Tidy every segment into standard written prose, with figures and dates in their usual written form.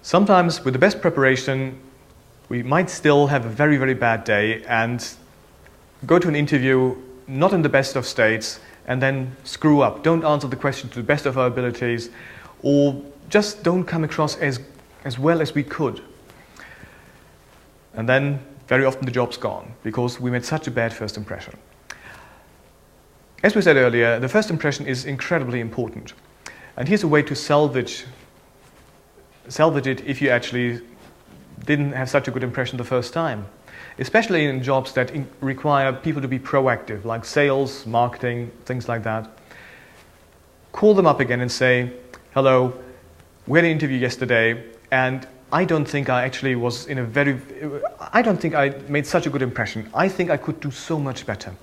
Sometimes with the best preparation, we might still have a very, very bad day and go to an interview not in the best of states and then screw up. Don't answer the question to the best of our abilities, or just don't come across as well as we could. And then very often the job's gone because we made such a bad first impression. As we said earlier, the first impression is incredibly important. And here's a way to salvage it if you actually didn't have such a good impression the first time. Especially in jobs that require people to be proactive, like sales, marketing, things like that. Call them up again and say, hello, we had an interview yesterday, and I don't think I made such a good impression. I think I could do so much better.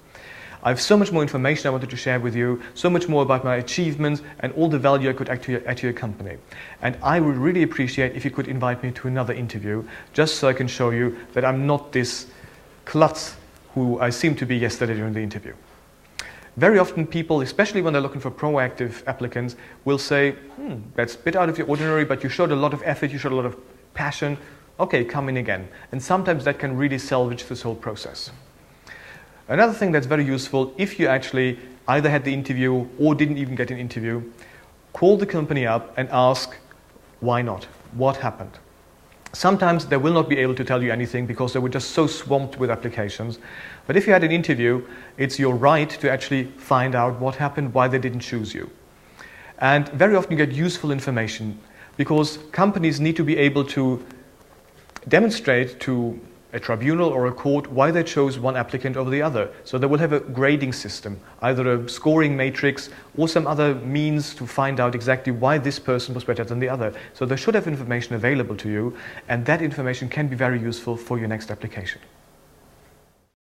I have so much more information I wanted to share with you, so much more about my achievements and all the value I could add to your company. And I would really appreciate if you could invite me to another interview, just so I can show you that I'm not this klutz who I seemed to be yesterday during the interview. Very often people, especially when they're looking for proactive applicants, will say, that's a bit out of the ordinary, but you showed a lot of effort, you showed a lot of passion, okay, come in again. And sometimes that can really salvage this whole process. Another thing that's very useful, if you actually either had the interview or didn't even get an interview, call the company up and ask, why not? What happened? Sometimes they will not be able to tell you anything because they were just so swamped with applications. But if you had an interview, it's your right to actually find out what happened, why they didn't choose you. And very often you get useful information because companies need to be able to demonstrate to a tribunal or a court why they chose one applicant over the other. So they will have a grading system, either a scoring matrix or some other means to find out exactly why this person was better than the other. So they should have information available to you, and that information can be very useful for your next application.